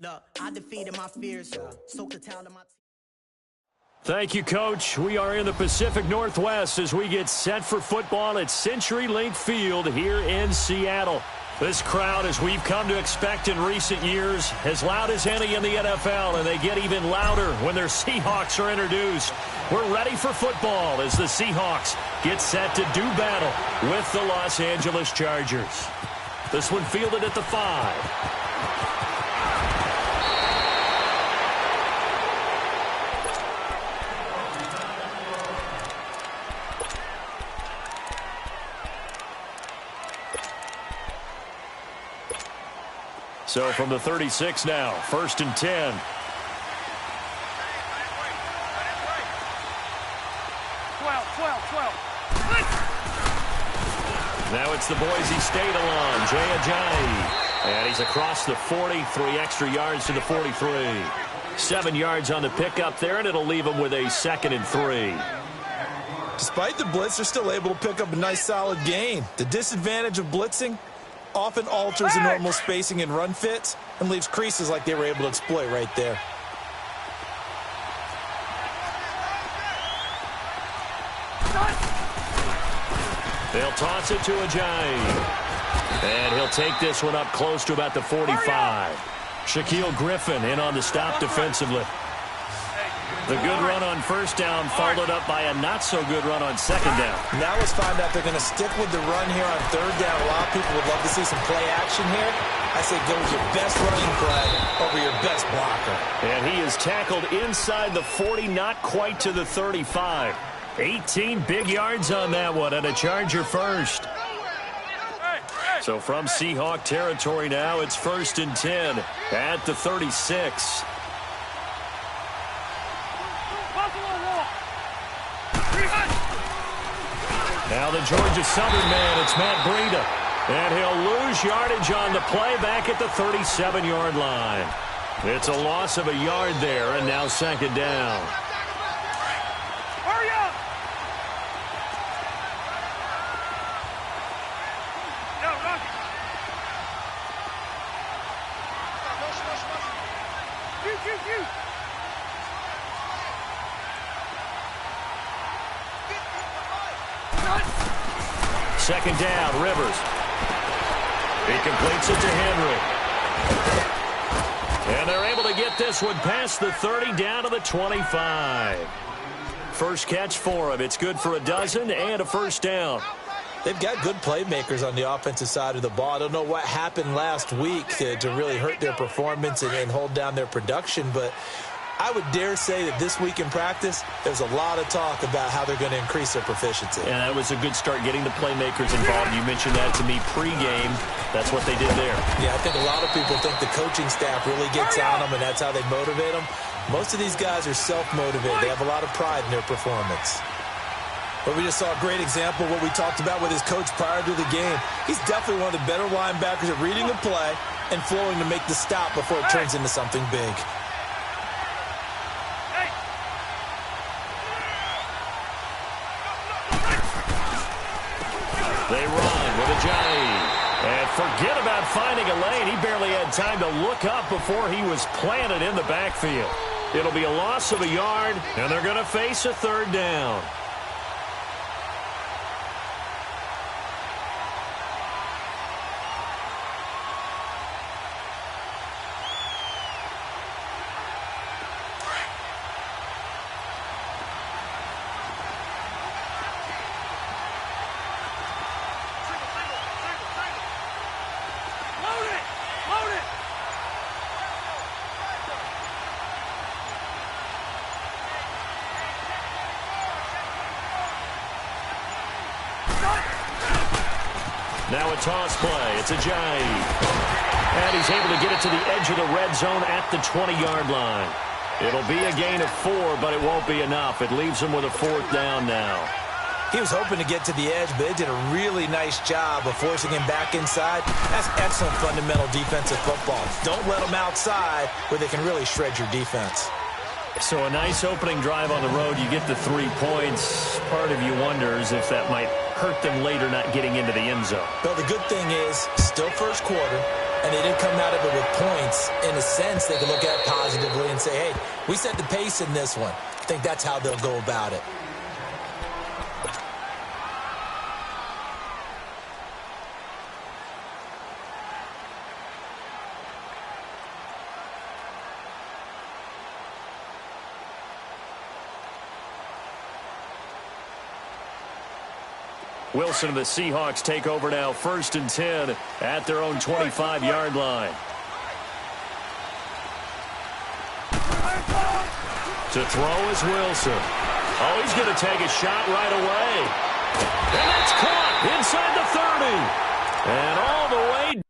Look, I defeated my fears, so could tell them my Thank you, Coach. We are in the Pacific Northwest as we get set for football at CenturyLink Field here in Seattle. This crowd, as we've come to expect in recent years, as loud as any in the NFL, and they get even louder when their Seahawks are introduced. We're ready for football as the Seahawks get set to do battle with the Los Angeles Chargers. This one fielded at the 5. So from the 36 now, 1st and 10. Now it's the Boise State alum, Jay Ajayi. And he's across the 40, 3 extra yards to the 43. 7 yards on the pickup there, and it'll leave him with a 2nd and 3. Despite the blitz, they're still able to pick up a nice solid gain. The disadvantage of blitzing often alters the normal spacing and run fits and leaves creases like they were able to exploit right there. They'll toss it to Ajayi. And he'll take this one up close to about the 45. Shaquille Griffin in on the stop defensively. The good run on 1st down followed up by a not-so-good run on 2nd down. Now let's find out they're going to stick with the run here on 3rd down. A lot of people would love to see some play action here. I say go with your best running play over your best blocker. And he is tackled inside the 40, not quite to the 35. 18 big yards on that one, and a Charger first. So from Seahawk territory now, it's 1st and 10 at the 36. Now the Georgia Southern man, it's Matt Breida. And he'll lose yardage on the play back at the 37-yard line. It's a loss of a yard there, and now 2nd down. Hurry up! No, Rocky. You. 2nd down, Rivers. He completes it to Henry. And they're able to get this one past the 30 down to the 25. First catch for him. It's good for a dozen and a 1st down. They've got good playmakers on the offensive side of the ball. I don't know what happened last week to really hurt their performance and hold down their production, but I would dare say that this week in practice, there's a lot of talk about how they're going to increase their proficiency. And that was a good start getting the playmakers involved. You mentioned that to me pregame. That's what they did there. Yeah, I think a lot of people think the coaching staff really gets on them, and that's how they motivate them. Most of these guys are self-motivated. They have a lot of pride in their performance. But we just saw a great example of what we talked about with his coach prior to the game. He's definitely one of the better linebackers at reading the play and flowing to make the stop before it turns into something big. They run with Ajayi. And forget about finding a lane. He barely had time to look up before he was planted in the backfield. It'll be a loss of a yard, and they're going to face a 3rd down. Now a toss play. It's Ajayi. And he's able to get it to the edge of the red zone at the 20-yard line. It'll be a gain of 4, but it won't be enough. It leaves him with a 4th down now. He was hoping to get to the edge, but they did a really nice job of forcing him back inside. That's excellent fundamental defensive football. Don't let them outside where they can really shred your defense. So a nice opening drive on the road. You get the 3 points. Part of you wonders if that might hurt them later not getting into the end zone. But the good thing is, still first quarter. and they didn't come out of it with points. In a sense, they can look at it positively and say, hey, we set the pace in this one. I think that's how they'll go about it. Wilson and the Seahawks take over now, 1st and 10 at their own 25-yard line. To throw is Wilson. Oh, he's going to take a shot right away. And that's caught inside the 30. And all the way.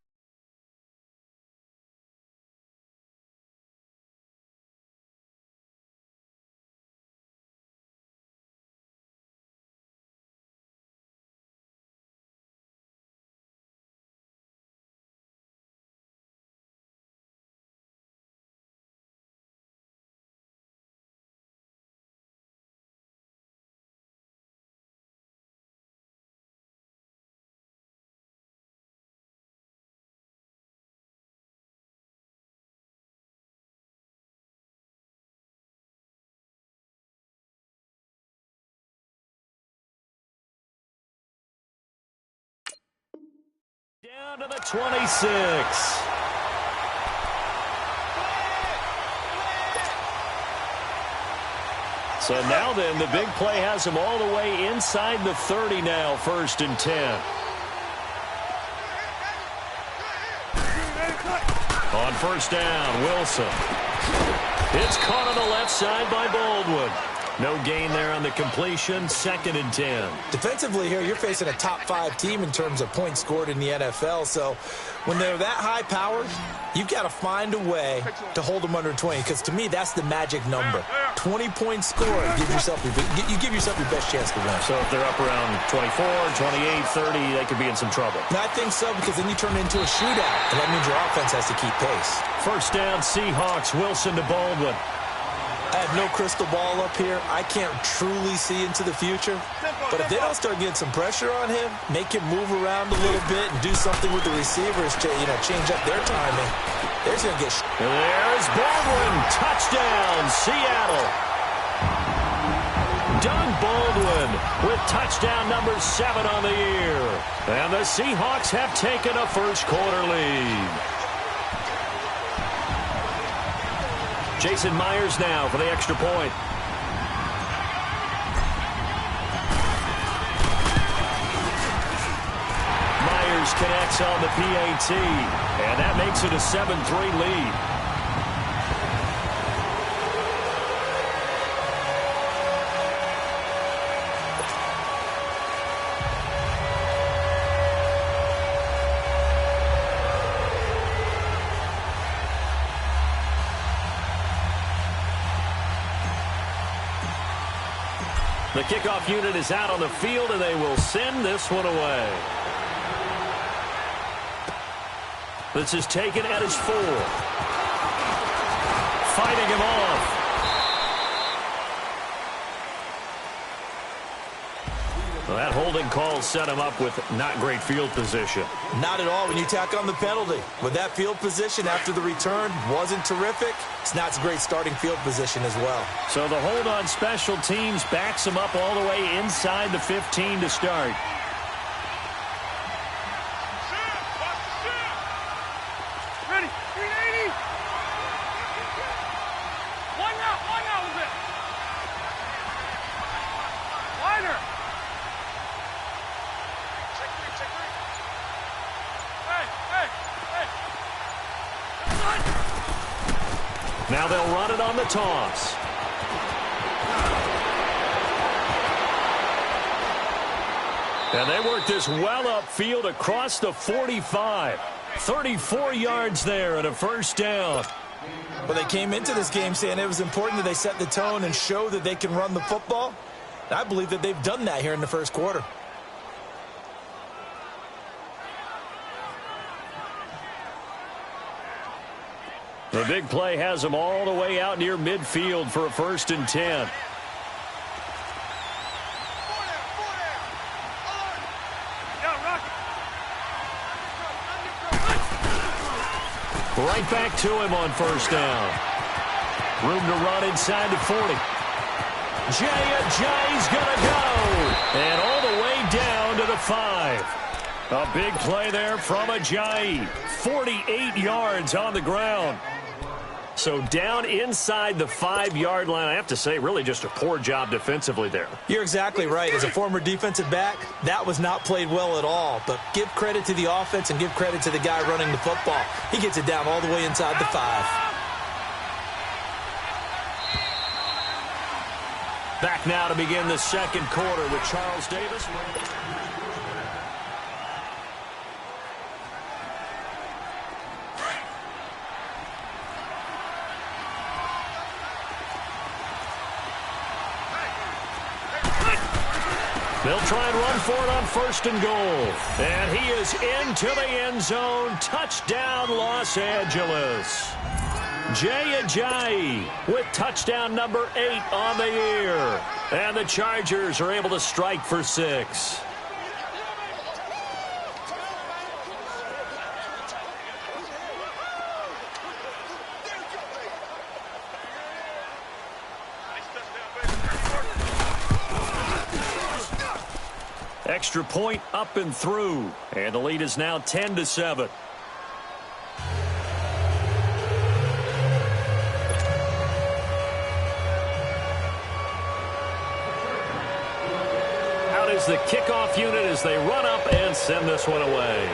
Down to the 26. So now then, the big play has him all the way inside the 30 now, 1st and 10. On 1st down, Wilson. It's caught on the left side by Baldwin. No gain there on the completion, 2nd and 10. Defensively here, you're facing a top-5 team in terms of points scored in the NFL. So when they're that high-powered, you've got to find a way to hold them under 20. Because to me, that's the magic number. 20 points scored. You give yourself your best chance to win. So if they're up around 24, 28, 30, they could be in some trouble. And I think so, because then you turn it into a shootout. And that means your offense has to keep pace. 1st down, Seahawks, Wilson to Baldwin. I have no crystal ball up here. I can't truly see into the future. But if they don't start getting some pressure on him, make him move around a little bit and do something with the receivers to, change up their timing, they're going to get... There's Baldwin. Touchdown, Seattle. Doug Baldwin with touchdown number 7 on the year. And the Seahawks have taken a first-quarter lead. Jason Myers now for the extra point. Myers connects on the PAT, and that makes it a 7-3 lead. The kickoff unit is out on the field, and they will send this one away. This is taken at his 4. Fighting him off. Well, that holding call set him up with not great field position. Not at all when you tack on the penalty. With that field position after the return wasn't terrific, it's not a great starting field position as well. So the hold on special teams backs him up all the way inside the 15 to start. Ready, 380. One out with it. Wider. Check three. Hey. Now they'll run it on the toss. And they work this well upfield across the 45. 34 yards there and a first down. Well, they came into this game saying it was important that they set the tone and show that they can run the football. And I believe that they've done that here in the first quarter. The big play has them all the way out near midfield for a 1st and 10. Right back to him on first down. Room to run inside the 40. Jay's going to go. And all the way down to the 5. A big play there from Ajayi. 48 yards on the ground. So down inside the 5-yard line. I have to say, really just a poor job defensively there. You're exactly right. As a former defensive back, that was not played well at all. But give credit to the offense and give credit to the guy running the football. He gets it down all the way inside the 5. Back now to begin the second quarter with Charles Davis. They'll try and run for it on first and goal. And he is into the end zone. Touchdown, Los Angeles. Ajayi with touchdown number 8 on the year. And the Chargers are able to strike for 6. Extra point up and through. And the lead is now 10-7. Out is the kickoff unit as they run up and send this one away.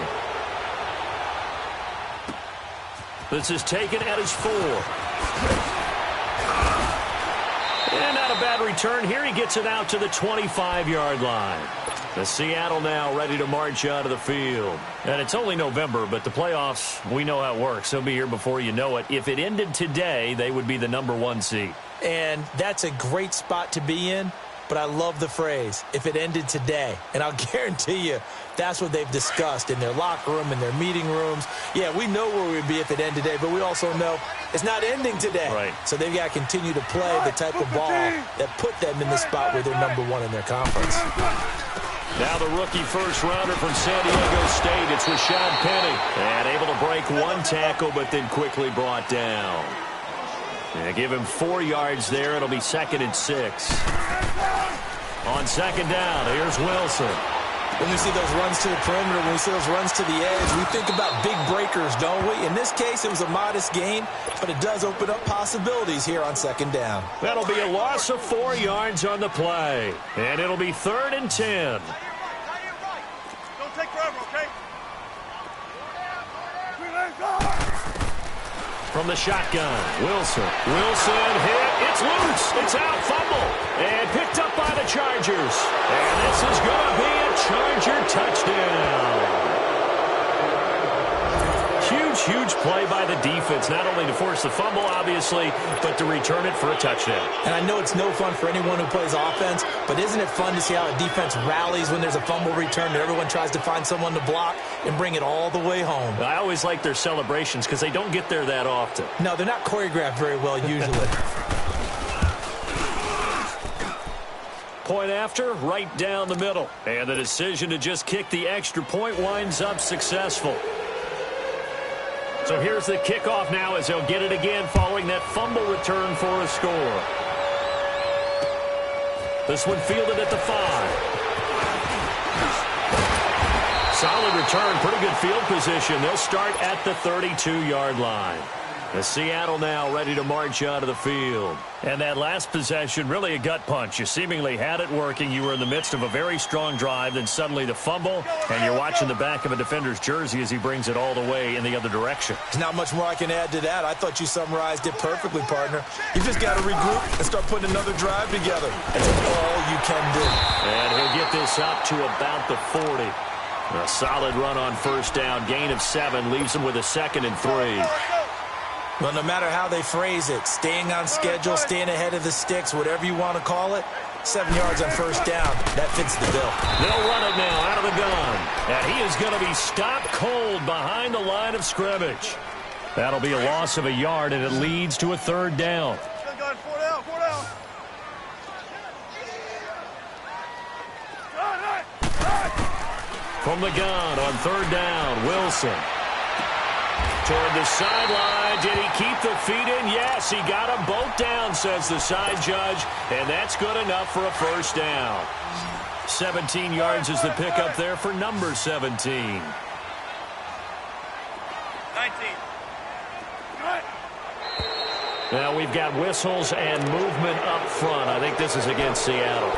This is taken at his 4. And not a bad return here. He gets it out to the 25-yard line. The Seattle now ready to march out of the field. And it's only November, but the playoffs, we know how it works. They'll be here before you know it. If it ended today, they would be the number 1 seed. And that's a great spot to be in, but I love the phrase, if it ended today. And I'll guarantee you that's what they've discussed in their locker room, in their meeting rooms. Yeah, we know where we'd be if it ended today, but we also know it's not ending today. Right. So they've got to continue to play the type of ball that put them in the spot where they're number 1 in their conference. Now the rookie first-rounder from San Diego State. It's Rashad Penny. And able to break 1 tackle, but then quickly brought down. And give him 4 yards there. It'll be 2nd and 6. On second down, here's Wilson. When we see those runs to the perimeter, when we see those runs to the edge, we think about big breakers, don't we? In this case, it was a modest gain, but it does open up possibilities here on second down. That'll be a loss of 4 yards on the play. And it'll be 3rd and 10. Don't take forever, okay? From the shotgun, Wilson hit. It's loose. It's out. Fumble. And picked up by the Chargers. And this is going to be a Charger touchdown. Huge play by the defense, not only to force the fumble, obviously, but to return it for a touchdown. And I know it's no fun for anyone who plays offense, but isn't it fun to see how a defense rallies when there's a fumble return and everyone tries to find someone to block and bring it all the way home? I always like their celebrations because they don't get there that often. No, they're not choreographed very well usually. Point after, right down the middle. And the decision to just kick the extra point winds up successful. So here's the kickoff now as they'll get it again following that fumble return for a score. This one fielded at the 5. Solid return, pretty good field position. They'll start at the 32-yard line. The Seattle now ready to march out of the field. And that last possession, really a gut punch. You seemingly had it working. You were in the midst of a very strong drive, then suddenly the fumble, and you're watching the back of a defender's jersey as he brings it all the way in the other direction. There's not much more I can add to that. I thought you summarized it perfectly, partner. You just got to regroup and start putting another drive together. That's all you can do. And he'll get this up to about the 40. A solid run on first down. Gain of 7 leaves him with a 2nd and 3. Well, no matter how they phrase it, staying on schedule, staying ahead of the sticks, whatever you want to call it, 7 yards on first down, that fits the bill. They'll run it now out of the gun. And he is going to be stopped cold behind the line of scrimmage. That'll be a loss of a yard, and it leads to a 3rd down. Still got 4 down, 4 down. From the gun on 3rd down, Wilson. toward the sideline. Did he keep the feet in? Yes, he got them both down, says the side judge, and that's good enough for a first down. 17 yards is the pickup there for number 17. 19. Now we've got whistles and movement up front. I think this is against Seattle.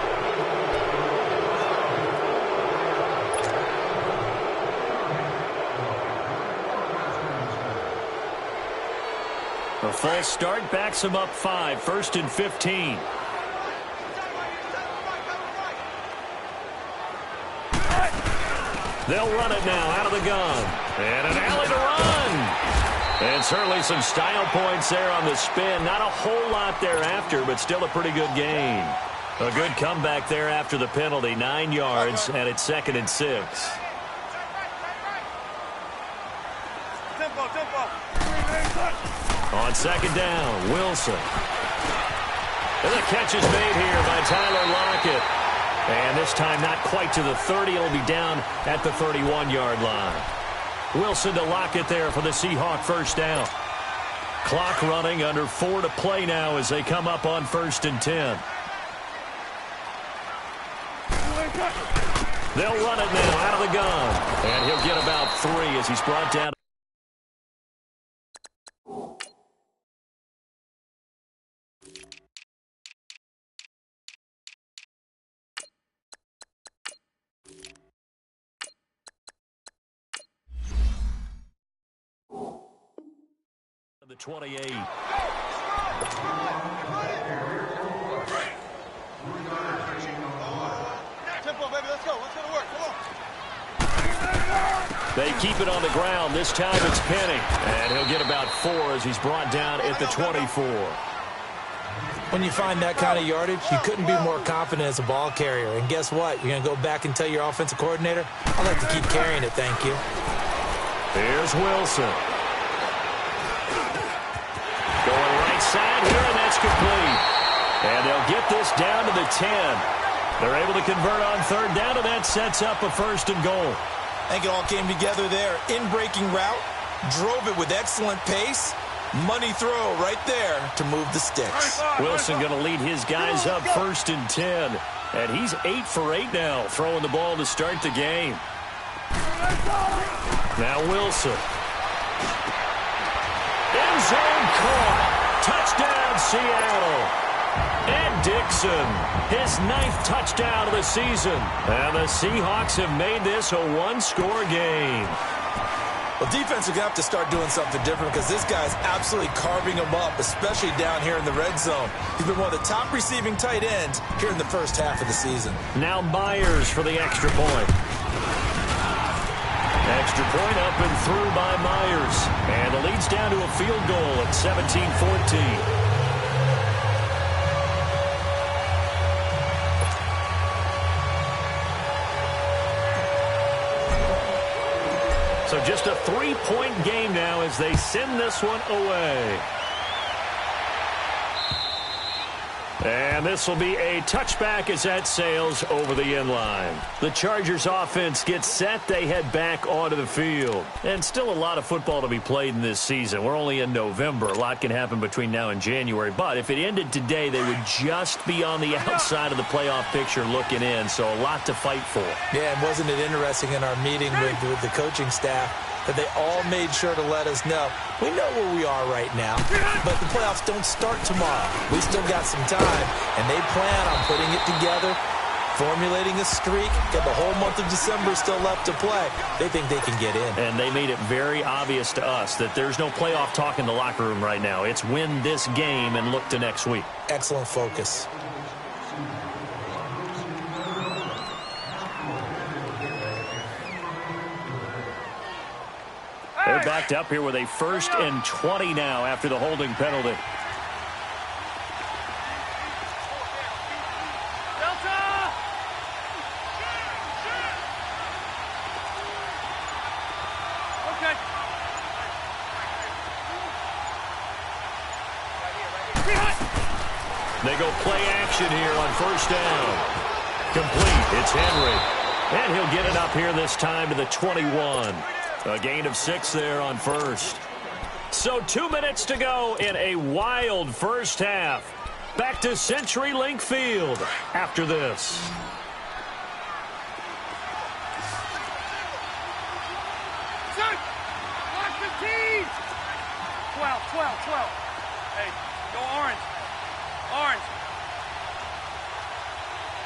A false start backs him up 5. 1st and 15. They'll run it now out of the gun. And an alley to run. And certainly some style points there on the spin. Not a whole lot thereafter, but still a pretty good gain. A good comeback there after the penalty. 9 yards, and it's 2nd and 6. On 2nd down, Wilson. And the catch is made here by Tyler Lockett. And this time not quite to the 30. It'll be down at the 31-yard line. Wilson to Lockett there for the Seahawk first down. Clock running, under 4 to play now as they come up on 1st and 10. They'll run it now out of the gun. And he'll get about 3 as he's brought down. The 28. Tempo, baby, let's go. Let's go to work. Come on. They keep it on the ground. This time it's Penny. And he'll get about 4 as he's brought down at the 24. When you find that kind of yardage, you couldn't be more confident as a ball carrier. And guess what? You're going to go back and tell your offensive coordinator, I'd like to keep carrying it, thank you. Here's Wilson. Going right side here, and that's complete. And they'll get this down to the 10. They're able to convert on 3rd down, and that sets up a 1st and goal. I think it all came together there. In-breaking route, drove it with excellent pace. Money throw right there to move the sticks. Wilson going to lead his guys up 1st and 10. And he's 8 for 8 now, throwing the ball to start the game. Now Wilson. End zone caught. Touchdown, Seattle. And Dixon, his 9th touchdown of the season. And the Seahawks have made this a one-score game. Well, defense are going to have to start doing something different because this guy's absolutely carving them up, especially down here in the red zone. He's been one of the top receiving tight ends here in the first half of the season. Now Myers for the extra point. Extra point up and through by Myers. And it leads down to a field goal at 17-14. So just a 3-point game now as they send this one away. And this will be a touchback as that sails over the end line. The Chargers offense gets set. They head back onto the field. And still a lot of football to be played in this season. We're only in November. A lot can happen between now and January. But if it ended today, they would just be on the outside of the playoff picture looking in. So a lot to fight for. Yeah, and wasn't it interesting in our meeting with the coaching staff that they all made sure to let us know, we know where we are right now, but the playoffs don't start tomorrow. We still got some time, and they plan on putting it together, formulating a streak, got the whole month of December still left to play. They think they can get in. And they made it very obvious to us that there's no playoff talk in the locker room right now. It's win this game and look to next week. Excellent focus. They're backed up here with a 1st and 20 now after the holding penalty. Okay. They go play action here on 1st down. Complete. It's Henry. And he'll get it up here this time to the 21. A gain of 6 there on 1st. So 2 minutes to go in a wild first half. Back to CenturyLink Field after this. Watch the team. 12. Hey, go orange. Orange.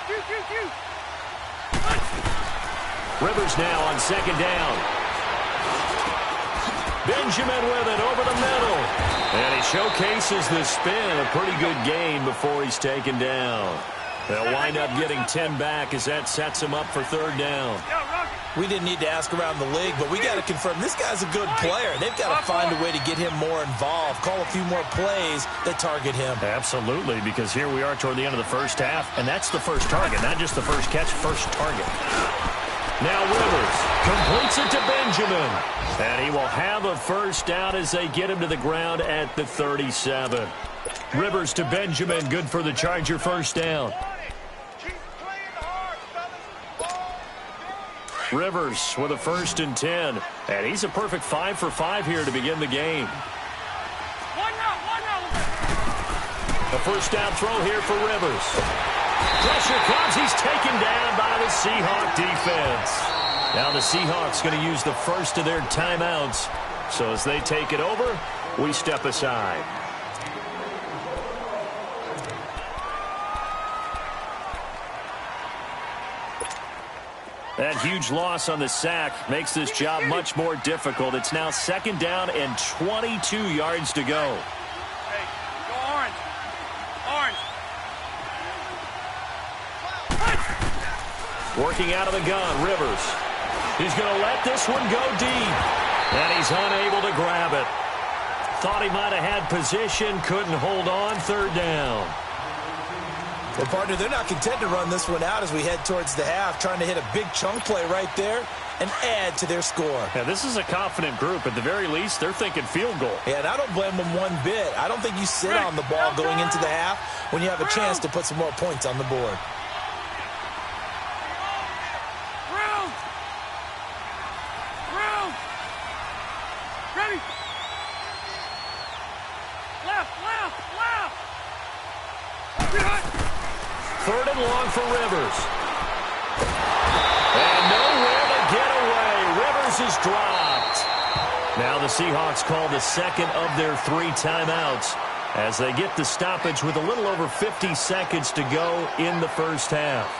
Shoot. Rivers now on second down. Benjamin with it over the middle. And he showcases the spin. A pretty good gain before he's taken down. They'll wind up getting 10 back as that sets him up for third down. We didn't need to ask around the league, but we got to confirm this guy's a good player. They've got to find a way to get him more involved, call a few more plays that target him. Absolutely, because here we are toward the end of the first half, and that's the first target, not just the first catch, first target. Now Rivers completes it to Benjamin, and he will have a first down as they get him to the ground at the 37. Rivers to Benjamin, good for the Charger first down. Rivers with a 1st and 10, and he's a perfect 5 for 5 here to begin the game. A first down throw here for Rivers. Pressure comes. He's taken down by the Seahawk defense. Now the Seahawks going to use the first of their timeouts. So as they take it over, we step aside. That huge loss on the sack makes this job much more difficult. It's now 2nd down and 22 yards to go. Hey, go orange. Working out of the gun, Rivers. He's going to let this one go deep. And he's unable to grab it. Thought he might have had position, couldn't hold on, 3rd down. Well, partner, they're not content to run this one out as we head towards the half, trying to hit a big chunk play right there and add to their score. Yeah, this is a confident group. At the very least, they're thinking field goal. Yeah, and I don't blame them one bit. I don't think you sit on the ball going into the half when you have a chance to put some more points on the board. Ready. Left. 3rd and long for Rivers. And nowhere to get away. Rivers is dropped. Now the Seahawks call the 2nd of their 3 timeouts as they get the stoppage with a little over 50 seconds to go in the first half.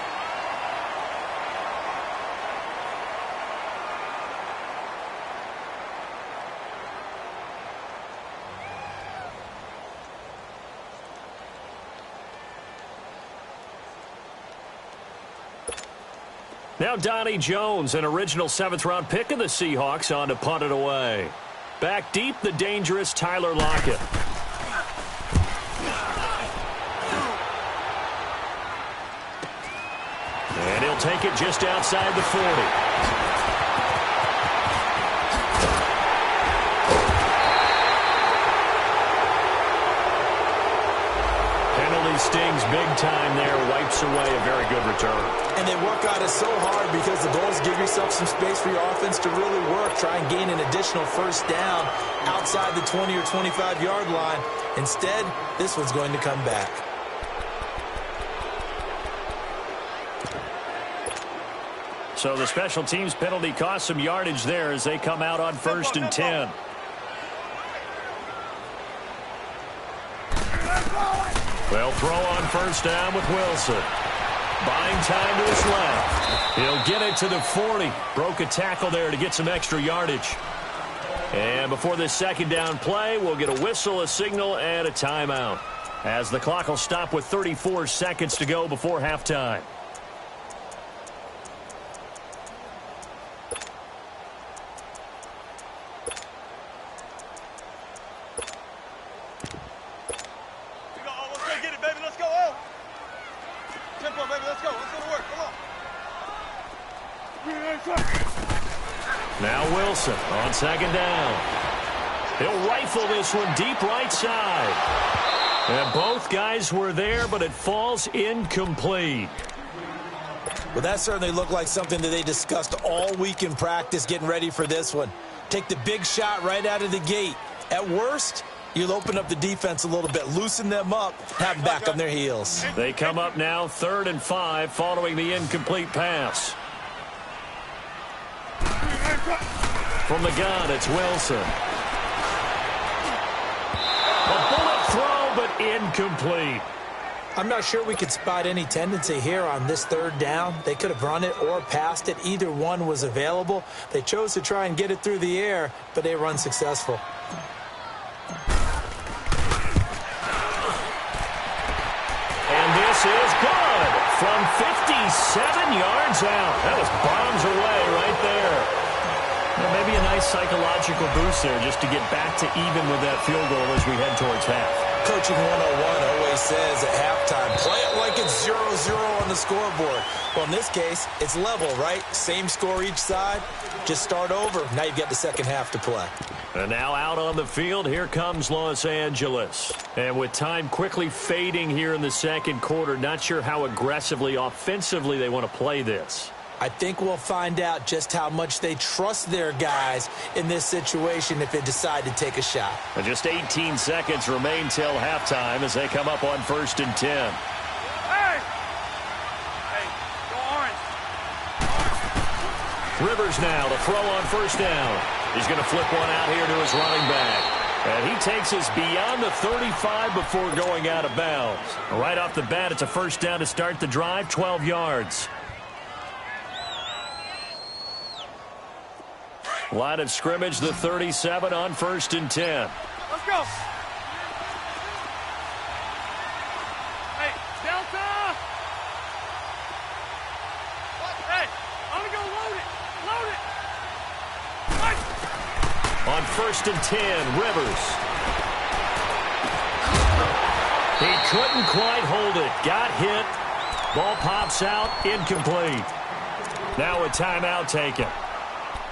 Now Donnie Jones, an original 7th-round pick of the Seahawks, on to punt it away. Back deep, the dangerous Tyler Lockett. And he'll take it just outside the 40. Stings big time there, wipes away a very good return. And they work on it so hard because the goal is give yourself some space for your offense to really work. Try and gain an additional first down outside the 20 or 25-yard line. Instead, this one's going to come back. So the special teams penalty cost some yardage there as they come out on 1st and 10. They'll throw on first down with Wilson. Buying time to his left. He'll get it to the 40. Broke a tackle there to get some extra yardage. And before this 2nd down play, we'll get a whistle, a signal, and a timeout, as the clock will stop with 34 seconds to go before halftime. Now Wilson on 2nd down. He'll rifle this one deep right side. And both guys were there, but it falls incomplete. Well, that certainly looked like something that they discussed all week in practice getting ready for this one. Take the big shot right out of the gate. At worst, you'll open up the defense a little bit, loosen them up, have them back on their heels. They come up now 3rd and 5 following the incomplete pass. From the gun, it's Wilson. A bullet throw, but incomplete. I'm not sure we could spot any tendency here on this 3rd down. They could have run it or passed it. Either one was available. They chose to try and get it through the air, but they were unsuccessful. And this is good from 57 yards out. That was bombs away right there. Well, maybe a nice psychological boost there just to get back to even with that field goal as we head towards half. Coaching 101 always says at halftime, play it like it's 0-0 on the scoreboard. Well, in this case, it's level, right? Same score each side. Just start over. Now you've got the second half to play. And now out on the field, here comes Los Angeles. And with time quickly fading here in the second quarter, not sure how aggressively, offensively they want to play this. I think we'll find out just how much they trust their guys in this situation if they decide to take a shot. And just 18 seconds remain till halftime as they come up on 1st and 10. Hey! Hey, go orange. Rivers now to throw on 1st down. He's going to flip one out here to his running back. And he takes us beyond the 35 before going out of bounds. Right off the bat, it's a 1st down to start the drive, 12 yards. Line of scrimmage, the 37 on 1st and 10. Let's go. Hey, Delta! Hey, I'm going to go load it. Load it. Hey. On 1st and 10, Rivers. He couldn't quite hold it. Got hit. Ball pops out, incomplete. Now a timeout taken.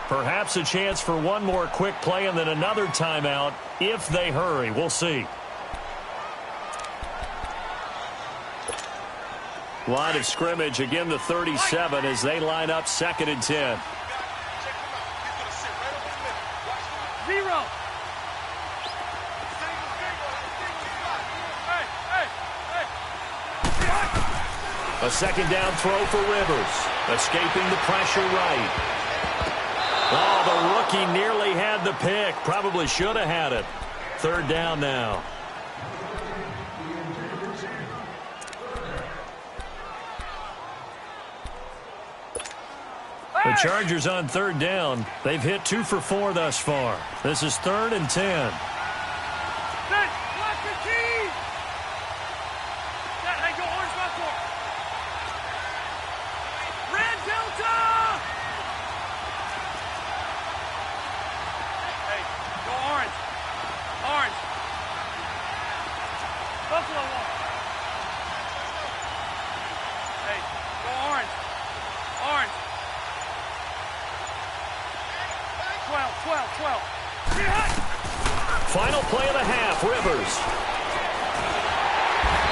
Perhaps a chance for one more quick play and then another timeout if they hurry. We'll see. Line of scrimmage, again the 37 as they line up 2nd and 10. 0. A 2nd down throw for Rivers. Escaping the pressure right. Oh, the rookie nearly had the pick. Probably should have had it. 3rd down now. The Chargers on 3rd down. They've hit 2 for 4 thus far. This is 3rd and 10. Hey, go orange, my four. Red Delta! Hey, go orange. Orange. Buffalo one. Hey, go orange. Orange. 12. Final play of the half, Rivers.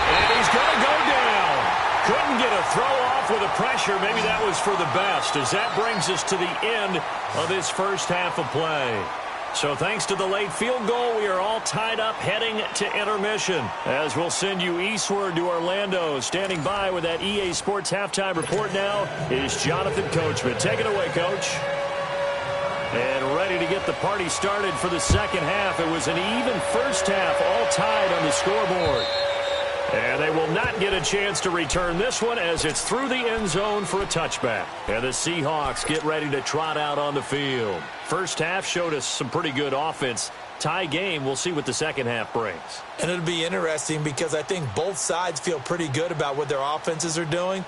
And he's going to go down. Couldn't get a throw off with the pressure. Maybe that was for the best, as that brings us to the end of this first half of play. So thanks to the late field goal, we are all tied up heading to intermission. As we'll send you eastward to Orlando. Standing by with that EA Sports halftime report now is Jonathan Coachman. Take it away, Coach. And ready to get the party started for the second half. It was an even first half, all tied on the scoreboard. And they will not get a chance to return this one as it's through the end zone for a touchback. And the Seahawks get ready to trot out on the field. First half showed us some pretty good offense. Tie game, we'll see what the second half brings. And it'll be interesting because I think both sides feel pretty good about what their offenses are doing.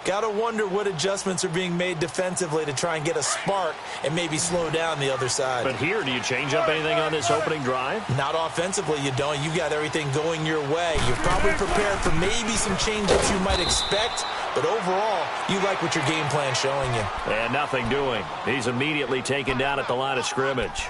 Got to wonder what adjustments are being made defensively to try and get a spark and maybe slow down the other side. But here, do you change up anything on this opening drive? Not offensively, you don't. You got everything going your way. You're probably prepared for maybe some changes you might expect, but overall, you like what your game plan's showing you. And nothing doing. He's immediately taken down at the line of scrimmage.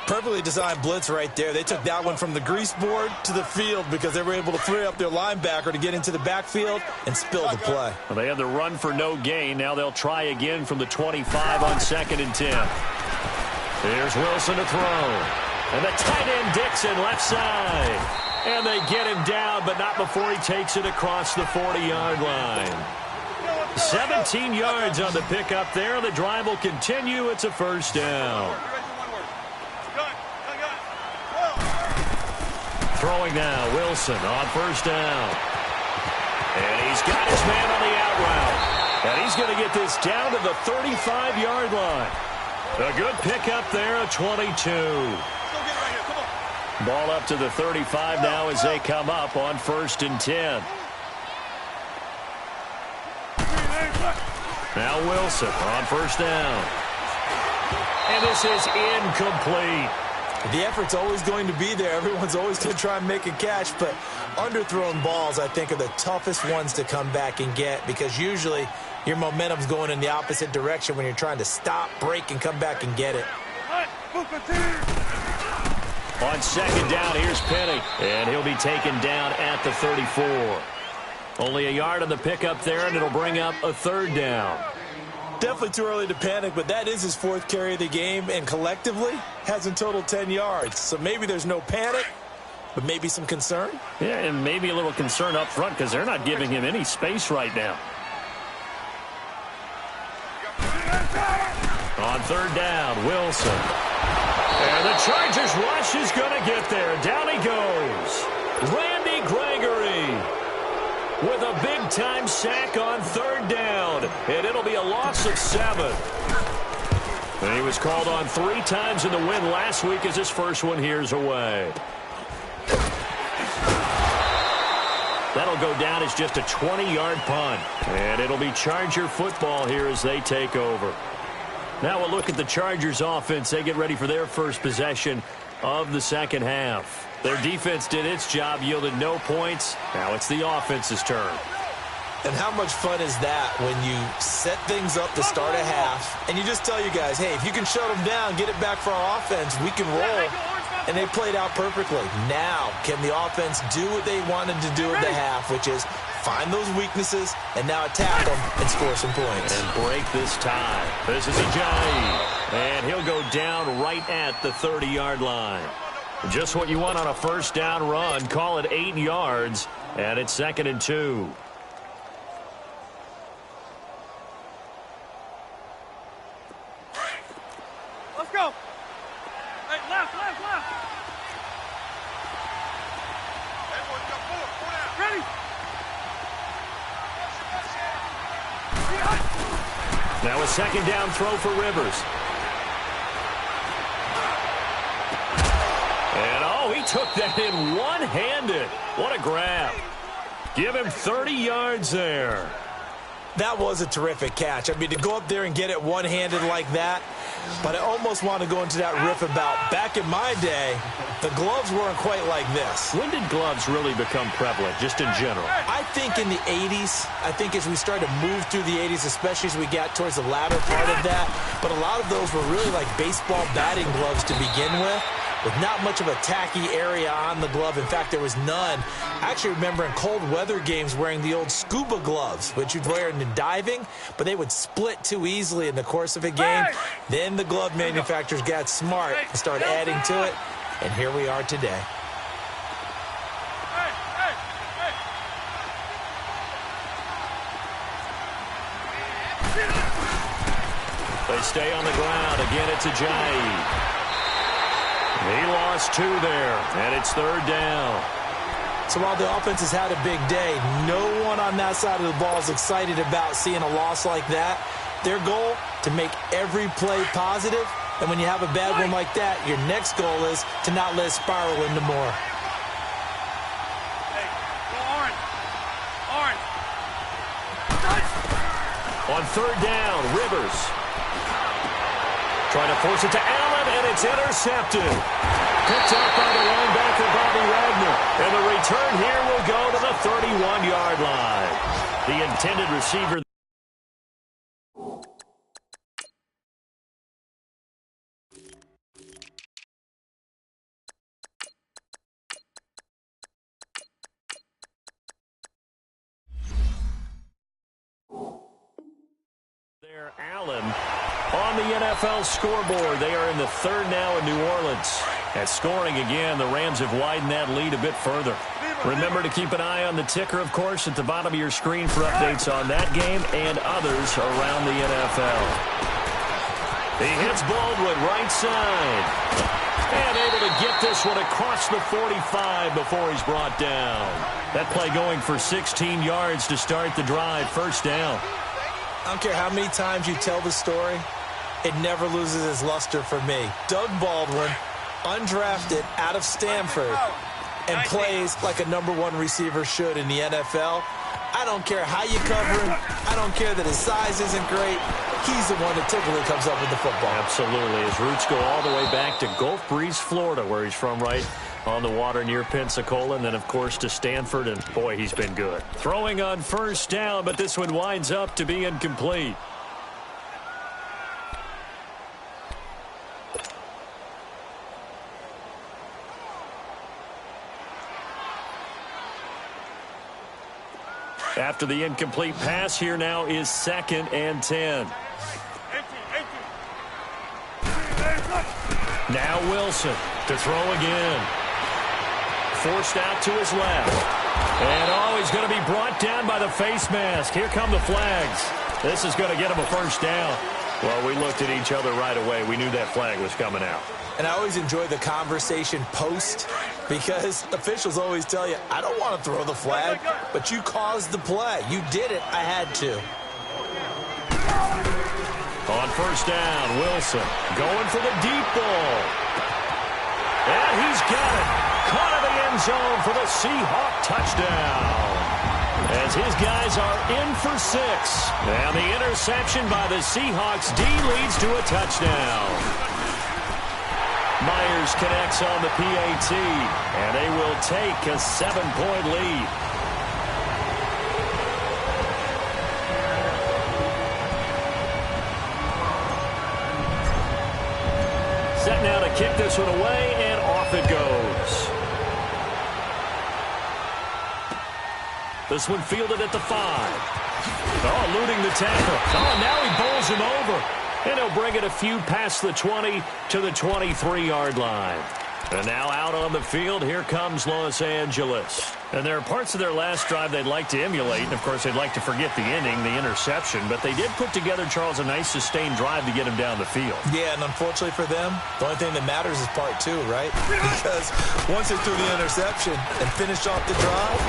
Perfectly designed blitz right there. They took that one from the grease board to the field because they were able to free up their linebacker to get into the backfield and spill the play. Well, they had the run for no gain. Now they'll try again from the 25 on 2nd and 10. Here's Wilson to throw. And the tight end Dixon left side. And they get him down, but not before he takes it across the 40-yard line. 17 yards on the pickup there. The drive will continue. It's a first down. Throwing now, Wilson on first down. And he's got his man on the out route. And he's going to get this down to the 35-yard line. A good pickup there, a 22. Ball up to the 35 now as they come up on 1st and 10. Now Wilson on first down. And this is incomplete. The effort's always going to be there. Everyone's always going to try and make a catch, but underthrown balls, I think, are the toughest ones to come back and get because usually your momentum's going in the opposite direction when you're trying to stop, break, and come back and get it. On 2nd down, here's Penny, and he'll be taken down at the 34. Only a yard on the pickup there, and it'll bring up a 3rd down. Definitely too early to panic, but that is his 4th carry of the game, and collectively has in total 10 yards. So maybe there's no panic, but maybe some concern. Yeah, and maybe a little concern up front because they're not giving him any space right now. On 3rd down, Wilson. And the Chargers rush is going to get there. Down he goes. Randy Gregory with a big-time sack on 3rd down. And it'll be a loss of 7. And he was called on 3 times in the win last week as his first one here's away. That'll go down as just a 20-yard punt. And it'll be Charger football here as they take over. Now we'll look at the Chargers offense. They get ready for their first possession of the 2nd half. Their defense did its job, yielded no points. Now it's the offense's turn. And how much fun is that when you set things up to start a half and you just tell you guys, hey, if you can shut them down, get it back for our offense, we can roll. And they played out perfectly. Now, can the offense do what they wanted to do at the half, which is find those weaknesses and now attack them and score some points. And break this tie. This is Ajayi. And he'll go down right at the 30-yard line. Just what you want on a first down run. Call it 8 yards. And it's 2nd and 2. Let's go. Hey, left. Ready? Now a 2nd down throw for Rivers. And, oh, he took that in one-handed. What a grab. Give him 30 yards there. That was a terrific catch. I mean, to go up there and get it one-handed like that, but I almost want to go into that riff about back in my day, the gloves weren't quite like this. When did gloves really become prevalent, just in general? I think in the 80s. I think as we started to move through the 80s, especially as we got towards the latter part of that. But a lot of those were really like baseball batting gloves to begin with not much of a tacky area on the glove. In fact, there was none. I actually remember in cold weather games wearing the old scuba gloves, which you'd wear in the diving, but they would split too easily in the course of a game. Then the glove manufacturers got smart and started adding to it, and here we are today. They stay on the ground. Again, it's Ajayi. He lost 2 there, and it's 3rd down. So while the offense has had a big day, no one on that side of the ball is excited about seeing a loss like that. Their goal, to make every play positive, and when you have a bad one like that, your next goal is to not let it spiral into more. Hey, go orange. On 3rd down, Rivers trying to force it to Allen, and it's intercepted. Picked up by the linebacker, Bobby Wagner. And the return here will go to the 31-yard line. The intended receiver. There, Allen. On the NFL scoreboard, they are in the third now in New Orleans. At scoring again, the Rams have widened that lead a bit further. Remember to keep an eye on the ticker, of course, at the bottom of your screen for updates on that game and others around the NFL. He hits Baldwin right side. And able to get this one across the 45 before he's brought down. That play going for 16 yards to start the drive. First down. I don't care how many times you tell the story, it never loses its luster for me. Doug Baldwin, undrafted out of Stanford, and plays like a #1 receiver should in the NFL. I don't care how you cover him. I don't care that his size isn't great. He's the one that typically comes up with the football. Absolutely. His roots go all the way back to Gulf Breeze, Florida, where he's from, right on the water near Pensacola, and then, of course, to Stanford, and, boy, he's been good. Throwing on first down, but this one winds up to be incomplete. After the incomplete pass, here now is 2nd and 10. Now Wilson to throw again. Forced out to his left. And, oh, he's going to be brought down by the face mask. Here come the flags. This is going to get him a first down. Well, we looked at each other right away. We knew that flag was coming out. And I always enjoy the conversation post because officials always tell you, I don't want to throw the flag, but you caused the play. You did it. I had to. On first down, Wilson going for the deep ball. And he's got it. Caught in the end zone for the Seahawk touchdown. As his guys are in for 6. And the interception by the Seahawks D leads to a touchdown. Myers connects on the PAT, and they will take a 7-point lead. Set now to kick this one away, and off it goes. This one fielded at the 5. Oh, eluding the tackle. Oh, now he bowls him over. And he'll bring it a few past the 20 to the 23-yard line. And now out on the field, here comes Los Angeles. And there are parts of their last drive they'd like to emulate. And, of course, they'd like to forget the ending, the interception. But they did put together, Charles, a nice sustained drive to get him down the field. Yeah, and unfortunately for them, the only thing that matters is part 2, right? Because once they threw the interception and finished off the drive,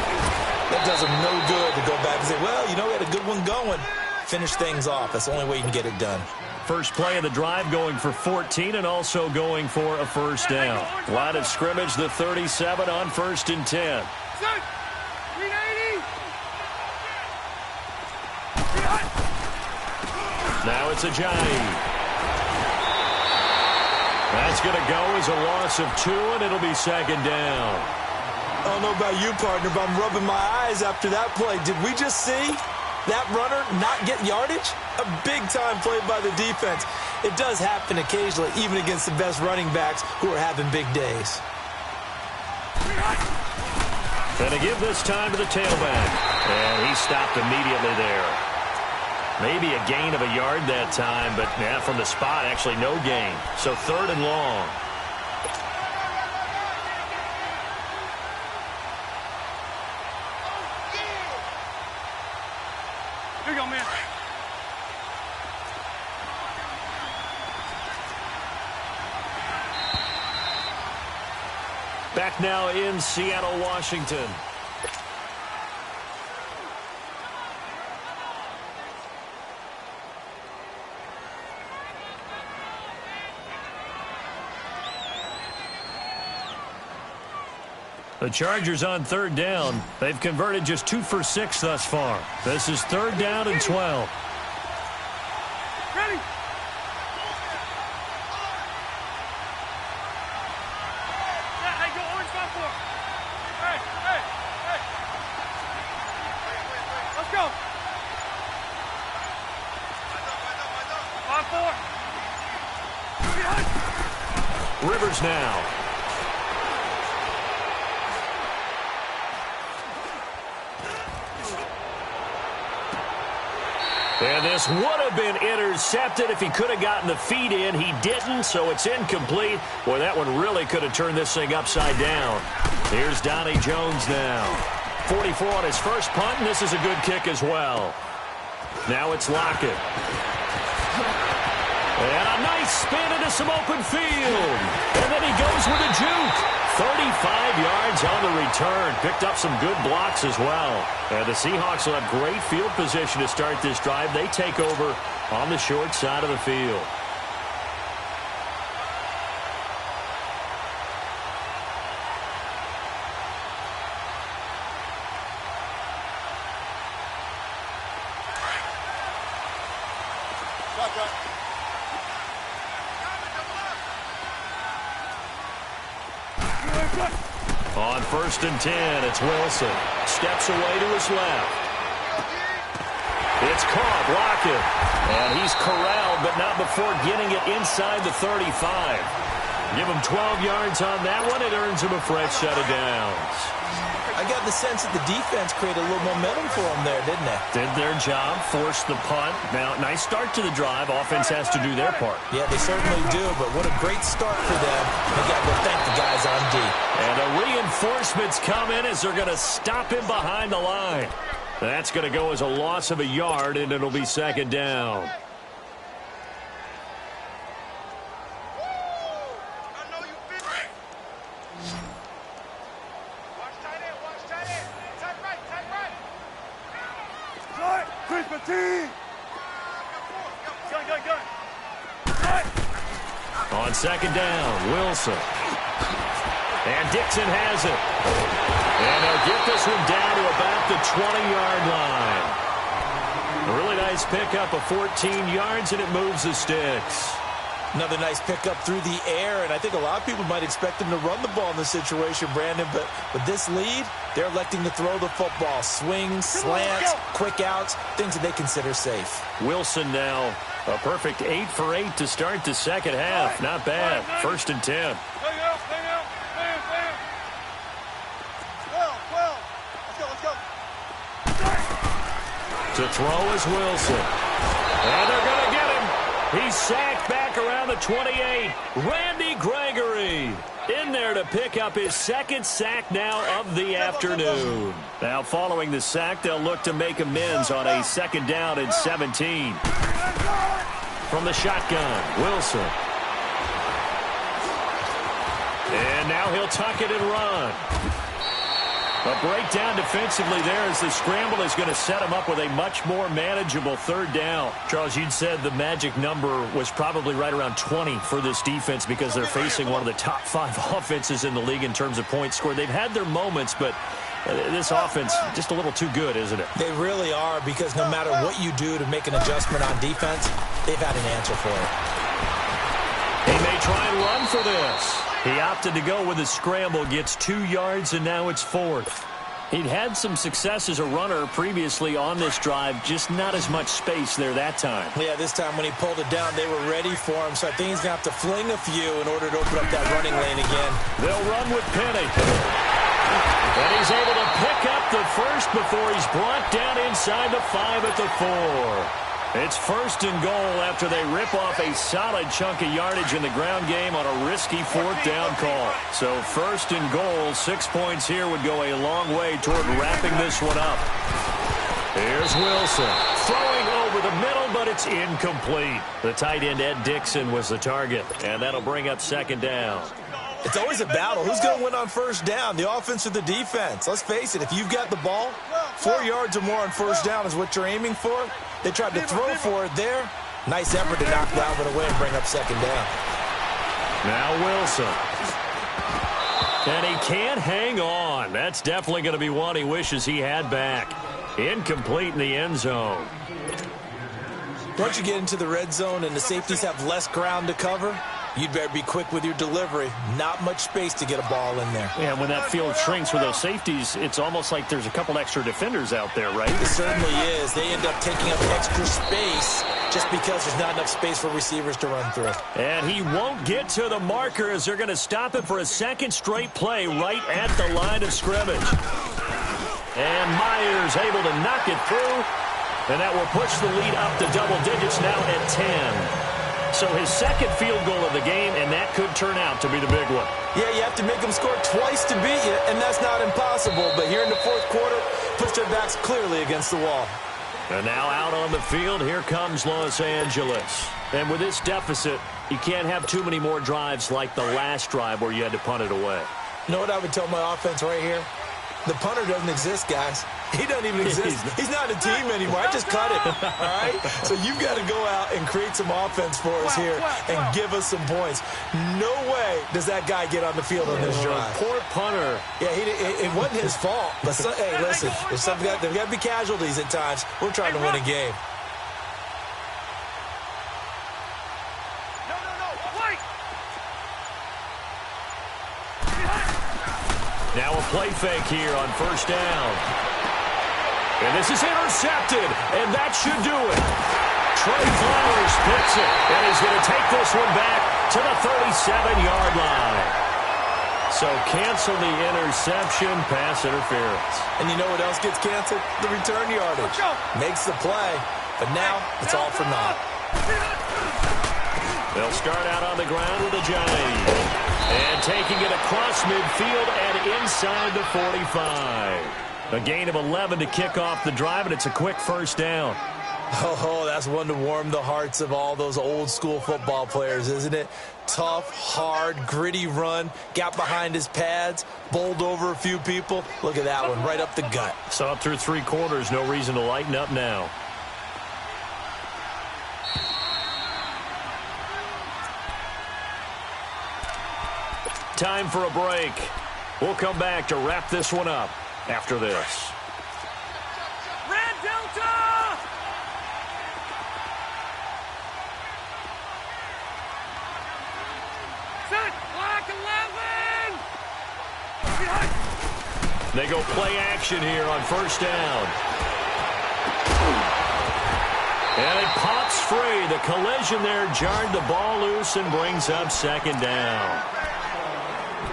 that does them no good to go back and say, well, you know, we had a good one going. Finish things off. That's the only way you can get it done. First play of the drive going for 14 and also going for a first down. Line of scrimmage, the 37 on 1st and 10. Now it's Ajayi. That's going to go as a loss of 2, and it'll be 2nd down. I don't know about you, partner, but I'm rubbing my eyes after that play. Did we just see that runner not get yardage? A big-time play by the defense. It does happen occasionally, even against the best running backs who are having big days. And to give this time to the tailback. And he stopped immediately there. Maybe a gain of a yard that time, but yeah, from the spot, actually no gain. So 3rd and long. Here you go, man. Back now in Seattle, Washington. The Chargers on 3rd down. They've converted just 2 for 6 thus far. This is 3rd down and 12. Ready? Hey, go orange 5-4. Hey. Let's go. 5-4. Rivers now. And this would have been intercepted if he could have gotten the feet in. He didn't, so it's incomplete. Boy, that one really could have turned this thing upside down. Here's Donnie Jones now. 44 on his first punt, and this is a good kick as well. Now it's Lockett. And a nice spin into some open field. And then he goes with a juke. 35 yards on the return. Picked up some good blocks as well. And the Seahawks will have great field position to start this drive. They take over on the short side of the field. On 1st and 10, it's Wilson. Steps away to his left. It's caught, Lockett. And he's corralled, but not before getting it inside the 35. Give him 12 yards on that one. It earns him a fresh set of downs. I got the sense that the defense created a little momentum for them there, didn't they? Did their job, forced the punt. Now, nice start to the drive. Offense has to do their part. Yeah, they certainly do, but what a great start for them. They got to go thank the guys on D. And the reinforcements come in as they're going to stop him behind the line. That's going to go as a loss of a yard, and it'll be 2nd down. On 2nd down, Wilson. And Dixon has it. And they'll get this one down to about the 20-yard line. A really nice pickup of 14 yards, and it moves the sticks. Another nice pickup through the air, and I think a lot of people might expect them to run the ball in this situation, Brandon, but with this lead, they're electing to throw the football. Swings, slants, quick outs, things that they consider safe. Wilson now a perfect 8 for 8 to start the second half. Not bad. 1st and 10. To throw is Wilson. And they're going to get him. He's sacked back around the 28. Randy Gregory in there to pick up his 2nd sack now of the afternoon. Now following the sack, they'll look to make amends on a 2nd down and 17. From the shotgun, Wilson. And now he'll tuck it and run. A breakdown defensively there as the scramble is going to set him up with a much more manageable 3rd down. Charles, you'd said the magic number was probably right around 20 for this defense because they're facing one of the top 5 offenses in the league in terms of points scored. They've had their moments, but this offense just a little too good, isn't it? They really are, because no matter what you do to make an adjustment on defense, they've had an answer for it. He may try and run for this. He opted to go with a scramble, gets 2 yards, and now it's 4th. He'd had some success as a runner previously on this drive, just not as much space there that time. Yeah, this time when he pulled it down, they were ready for him, so I think he's going to have to fling a few in order to open up that running lane again. They'll run with Penny. And he's able to pick up the first before he's brought down inside the 5 at the 4. It's 1st and goal after they rip off a solid chunk of yardage in the ground game on a risky 4th down call. So 1st and goal, 6 points here would go a long way toward wrapping this one up. Here's Wilson throwing over the middle, but it's incomplete. The tight end, Ed Dixon, was the target, and that'll bring up 2nd down. It's always a battle. Who's going to win on 1st down, the offense or the defense? Let's face it, if you've got the ball, 4 yards or more on 1st down is what you're aiming for. They tried to throw for it there. Nice effort to knock Dalvin away and bring up 2nd down. Now Wilson. And he can't hang on. That's definitely going to be one he wishes he had back. Incomplete in the end zone. Once you get into the red zone and the safeties have less ground to cover, you'd better be quick with your delivery. Not much space to get a ball in there. Yeah, when that field shrinks with those safeties, it's almost like there's a couple extra defenders out there, right? It certainly is. They end up taking up extra space just because there's not enough space for receivers to run through. And he won't get to the marker as they're going to stop it for a 2nd straight play right at the line of scrimmage. And Myers able to knock it through. And that will push the lead up to double digits now at 10. So his second field goal of the game, and that could turn out to be the big one. Yeah, you have to make them score twice to beat you, and that's not impossible. But here in the fourth quarter, push their backs clearly against the wall. And now out on the field, here comes Los Angeles. And with this deficit, you can't have too many more drives like the last drive where you had to punt it away. You know what I would tell my offense right here? The punter doesn't exist, guys. He doesn't even exist. He's not a team anymore. I just cut him, all right? So you've got to go out and create some offense for us here and give us some points. No way does that guy get on the field on this drive. Poor punter. Yeah, it wasn't his fault. But, hey, listen, there's got to be casualties at times. We're trying to win a game. Now a play fake here on first down. And this is intercepted, and that should do it. Trey Flowers picks it, and he's going to take this one back to the 37-yard line. So cancel the interception, pass interference. And you know what else gets canceled? The return yardage. Makes the play, but now it's all for naught. They'll start out on the ground with a Giant. And taking it across midfield and inside the 45. A gain of 11 to kick off the drive, and it's a quick first down. Oh, that's one to warm the hearts of all those old-school football players, isn't it? Tough, hard, gritty run. Got behind his pads, bowled over a few people. Look at that one, right up the gut. So up through 3 quarters, no reason to lighten up now. Time for a break. We'll come back to wrap this one up after this. Red Delta! Set! Black 11! They go play action here on first down. And it pops free. The collision there jarred the ball loose and brings up second down.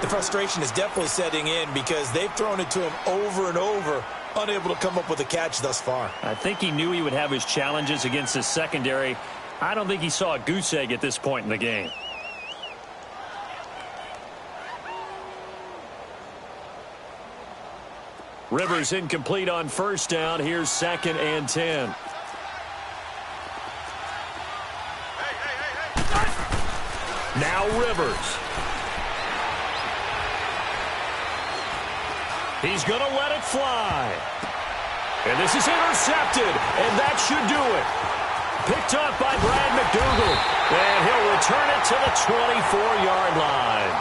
The frustration is definitely setting in because they've thrown it to him over and over, unable to come up with a catch thus far. I think he knew he would have his challenges against his secondary. I don't think he saw a goose egg at this point in the game. Rivers incomplete on first down. Here's 2nd and 10. Now Rivers. He's going to let it fly. And this is intercepted, and that should do it. Picked up by Brad McDougal, and he'll return it to the 24-yard line.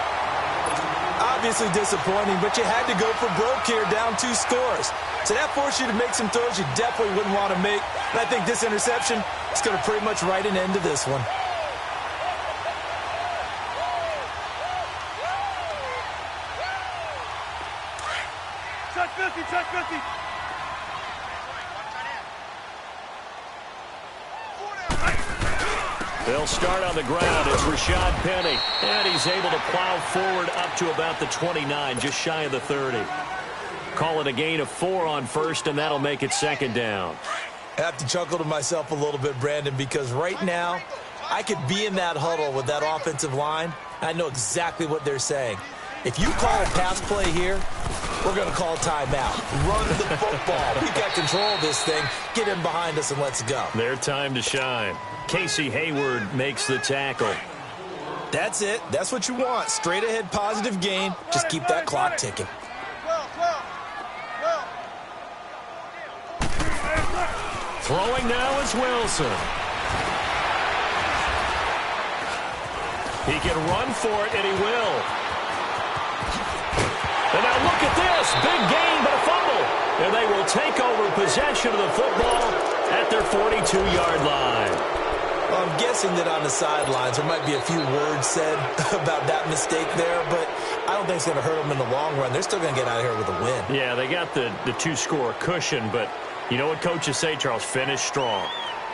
Obviously disappointing, but you had to go for broke here, down 2 scores. So that forced you to make some throws you definitely wouldn't want to make. And I think this interception is going to pretty much write an end to this one. Check 50, check 50. They'll start on the ground. It's Rashad Penny. And he's able to plow forward up to about the 29, just shy of the 30. Call it a gain of 4 on first, and that'll make it second down. I have to chuckle to myself a little bit, Brandon, because right now I could be in that huddle with that offensive line. I know exactly what they're saying. If you call a pass play here, we're going to call timeout. Run the football. We've got control of this thing. Get in behind us and let's go. Their time to shine. Casey Hayward makes the tackle. That's it. That's what you want. Straight ahead positive gain. Just keep that clock ticking. Throwing now is Wilson. He can run for it, and he will. And now look at this. Big gain, but a fumble. And they will take over possession of the football at their 42-yard line. Well, I'm guessing that on the sidelines there might be a few words said about that mistake there, but I don't think it's going to hurt them in the long run. They're still going to get out of here with a win. Yeah, they got the 2-score cushion, but you know what coaches say, Charles? Finish strong.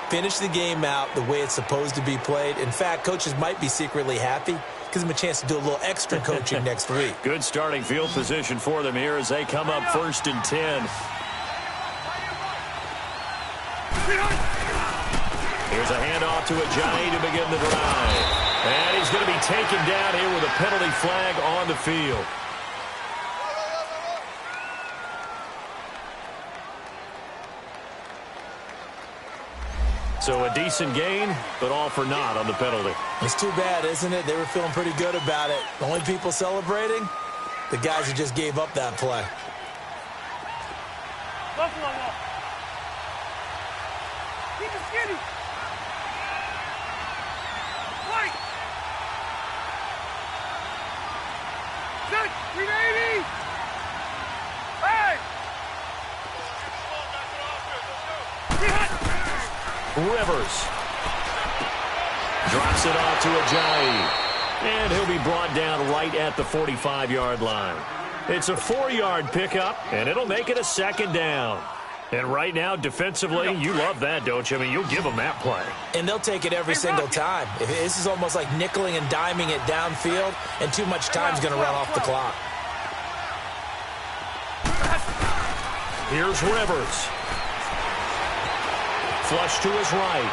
Finish the game out the way it's supposed to be played. In fact, coaches might be secretly happy. Gives them a chance to do a little extra coaching next week. Good starting field position for them here as they come up 1st and 10. Here's a handoff to Ajayi to begin the drive. And he's going to be taken down here with a penalty flag on the field. So a decent gain, but all for naught on the penalty. It's too bad, isn't it? They were feeling pretty good about it. The only people celebrating, the guys who just gave up that play. Buffalo wall. Keep it skinny. White. Set. 380. Hey. Rivers drops it off to Ajayi. And he'll be brought down right at the 45-yard line. It's a 4-yard pickup, and it'll make it a second down. And right now, defensively, you love that, don't you? I mean, you'll give them that play. And they'll take it every single time. This is almost like nickeling and diming it downfield, and too much time's going to run off the clock. Here's Rivers. Flush to his right.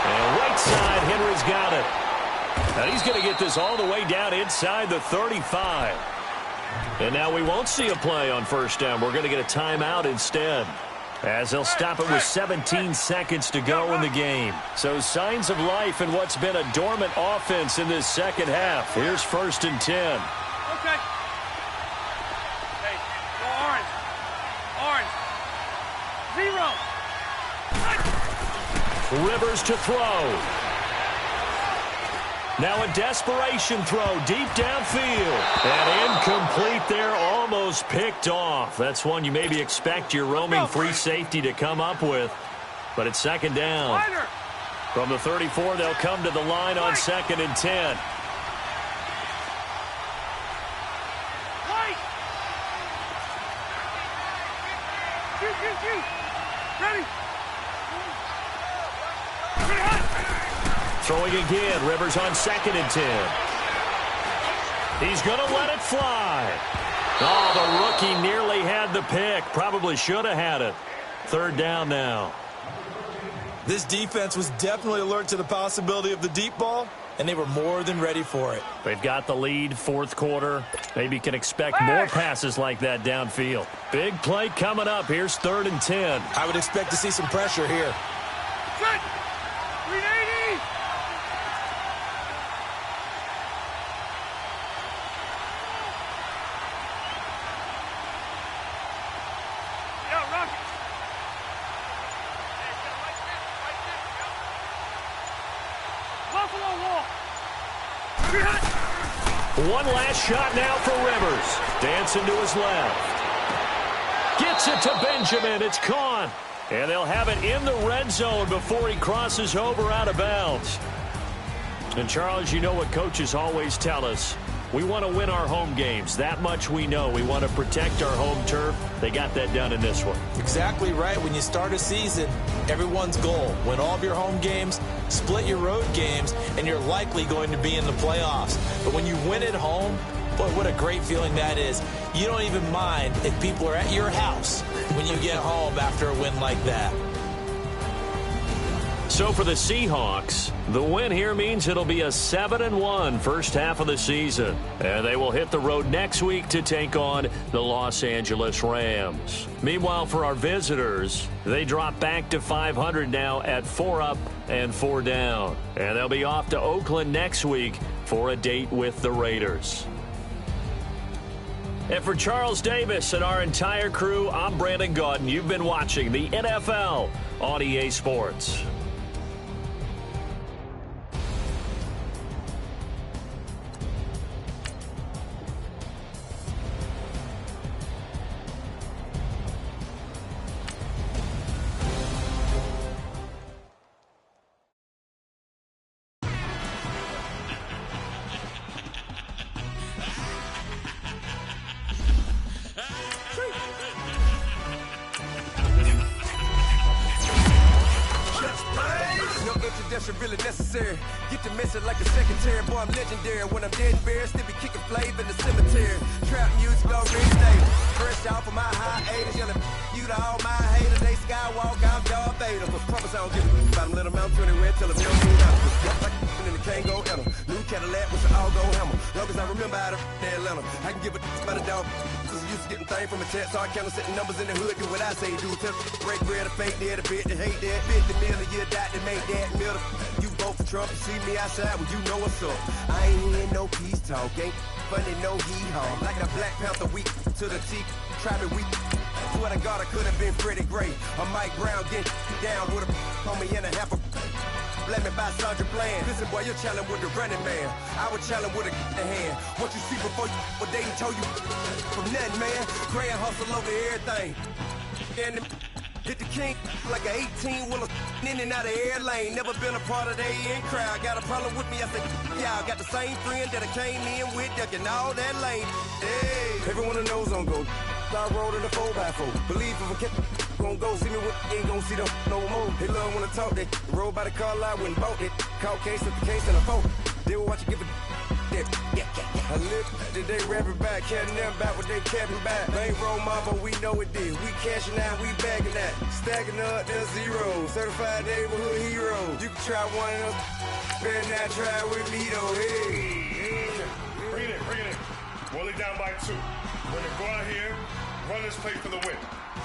And right side, Henry's got it. And he's going to get this all the way down inside the 35. And now we won't see a play on first down. We're going to get a timeout instead, as they'll stop it with 17 seconds to go in the game. So signs of life in what's been a dormant offense in this second half. Here's 1st and 10. Okay. Hey, go orange. Orange. 0. Rivers to throw. Now a desperation throw deep downfield. And incomplete there, almost picked off. That's one you maybe expect your roaming free safety to come up with. But it's second down. From the 34, they'll come to the line on 2nd and 10. Ready. Throwing again, Rivers on 2nd and 10. He's going to let it fly. Oh, the rookie nearly had the pick. Probably should have had it. 3rd down now. This defense was definitely alert to the possibility of the deep ball, and they were more than ready for it. They've got the lead, 4th quarter. Maybe can expect more passes like that downfield. Big play coming up. Here's 3rd and 10. I would expect to see some pressure here. Set. 380. Yeah, rock it. Buffalo wall. One last shot now for Rivers. Dancing to his left. Gets it to Benjamin. It's caught. And they'll have it in the red zone before he crosses over out of bounds. And, Charles, you know what coaches always tell us. We want to win our home games. That much we know. We want to protect our home turf. They got that done in this one. Exactly right. When you start a season, everyone's goal: win all of your home games, split your road games, and you're likely going to be in the playoffs. But when you win at home, boy, what a great feeling that is. You don't even mind if people are at your house when you get home after a win like that. So for the Seahawks, the win here means it'll be a 7-1 first half of the season. And they will hit the road next week to take on the Los Angeles Rams. Meanwhile, for our visitors, they drop back to 500 now at 4 up and 4 down. And they'll be off to Oakland next week for a date with the Raiders. And for Charles Davis and our entire crew, I'm Brandon Gaudin. You've been watching the NFL on EA Sports. introduction really necessary. Get the message like a secretary. Boy, I'm legendary. When I'm dead and buried, still be kicking flavor in the cemetery. Trap music already stable. Fresh off of my hiatus, yelling you to all my haters. They skywalk, I'm Darth Vader. But promise I don't give a about them. Let them out to anywhere till them don't mean out. Walk like and the can't go enter. New Cadillac with the all-go hammer. Long as I remember how to Atlanta, I can give a about a dog. Cause I'm used to getting things from a text. So I count setting numbers in the hood. Do what I say, do. Tell break bread or fake dead, a bit to hate that. 50 million a year, dot to make that middle. You vote for Trump, you see me outside, well, you know what's up. I ain't hearing no peace talk, ain't funny, no hee-haw. Like a Black Panther week to the teeth, trapping week. Swear to God, I could have been Freddie Gray. Or Mike Brown getting down with a on me and a half a. Let me buy Sandra Bland. Listen, boy, you're challenging with the running man. I would challenge with a hand. What you see before you, what they told you from nothing, man. Grand hustle over everything. And hit the king like an 18-wheeler in and out of air lane. Never been a part of the in crowd. Got a problem with me, I said, y'all got the same friend that I came in with, ducking all that lane. Hey, everyone that knows on go. I rolled in a 4x4. Believe if I kept gon' go see me with ain't gon' see them no more. They love when I talk, they roll by the car lot, went and bought it. Caught case at the case and a phone. They will watch you give a I live today rapping back, carrying them back what they capping back. Bankroll mama, we know it did. We cashing out, we bagging that. Stacking up, there's zero. Certified neighborhood hero. You can try one of them, better not try with me though. Hey. Bring it in. Roll it down by 2. We're gonna go out here, run this play for the win.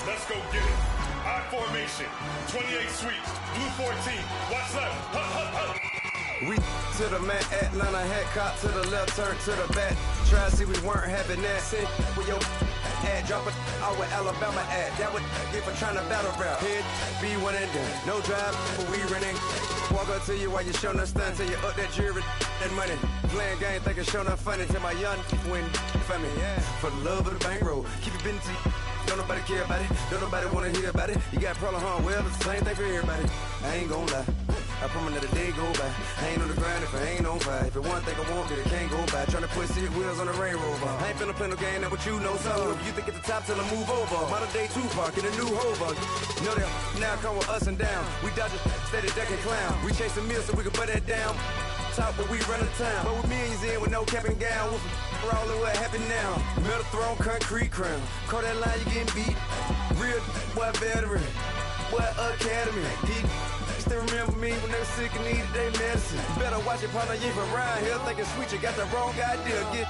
Let's go get it. I formation, 28 sweeps, blue 14. Watch left. Hup. We to the man, Atlanta head caught to the left, turn to the back. Try to see we weren't having that. Sit with your ad, drop it out with Alabama ad. That would get for trying to battle rap. Head, be one and done. No drive, but we running. Walk up to you while you showing us stun till you up that jury and money. Playing game, thinking showing up funny till my young win for me. Yeah. For the love of the bankroll, keep it busy. Don't nobody care about it. Don't nobody wanna hear about it. You got a problem, huh? Well, it's the same thing for everybody. I ain't gon' lie. I promise that a day go by. I ain't on the grind if I ain't on fire. If it one thing I want, then it can't go by. Tryna put 6 wheels on the Range Rover. I ain't finna play no game, that what you know. So if you think at the top till I move over. Modern day Tupac in a new hover. You know that now come with us and down. We dodge it, steady ducking clown. We chase a meal so we can put that down. Top, but we run the town. But with millions in with no cap and gown. We're all in what happened now. Metal throne, concrete crown. Call that line, you getting beat. Real what veteran. What academy. Still remember me when they were sick and needed their medicine. You better watch it, partner. You ain't from around here thinking sweet. You got the wrong idea. Get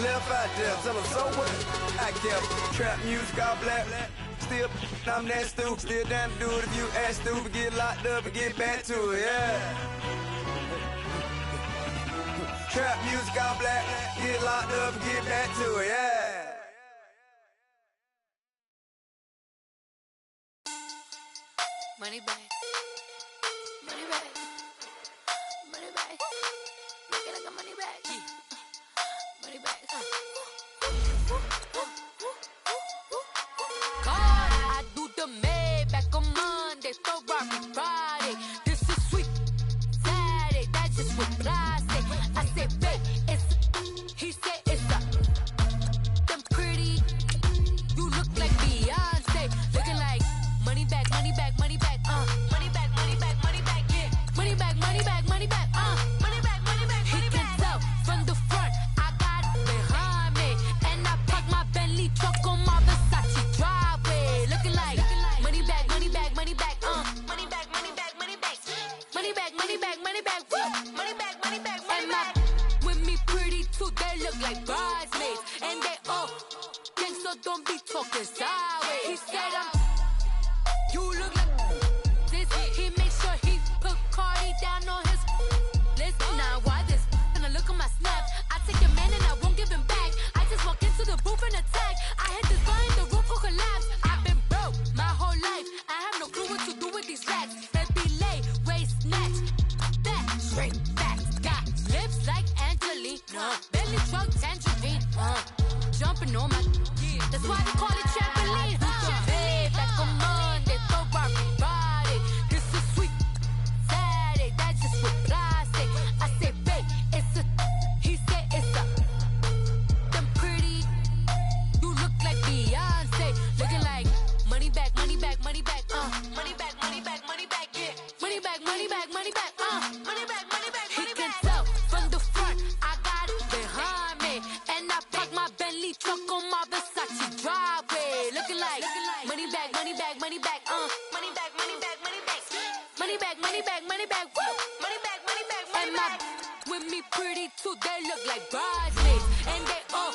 left out there. Tell them so what I kept. Trap music all black. Still, I'm that stupid. Still down to do it if you ask stupid. Get locked up and get back to it. Yeah. Trap music all black. Get locked up and get back to it. Yeah. Money back. Money back. Money back. Make it like a money back. Money back. God, I do the Maybach on Monday, Ferrari Friday. This is sweet Saturday. That's just what I say. I say, babe, it's. He said it's a. Them pretty. You look like Beyonce. Looking like money back, money back, money back. Money back, money back, money back, yeah. Money back, money back, money back, money back, money back, money back. He can tell from the front, I got it behind me. And I park my Bentley truck on my Versace driveway. Looking like money back, money back, money back, money back, money back, money back. Money back, money back, money back, money back, money back, money back. With me pretty too, they look like bridesmaids. And they all gang, so don't be talking sideways. He said you look like this. He makes sure he put Cardi down on his list. Now why this? And I look at my snap. I take your man and I won't give him back. I just walk into the booth and attack. I hit this guy in the roof will collapse. I've been broke my whole life. I have no clue what to do with these racks. That be lay, waist snatch. That straight facts. Got lips like Angelina. Belly truck tangerine. Jumping on my. That's why they call it trampoline. Babe, 32, they look like bridesmaids. And they all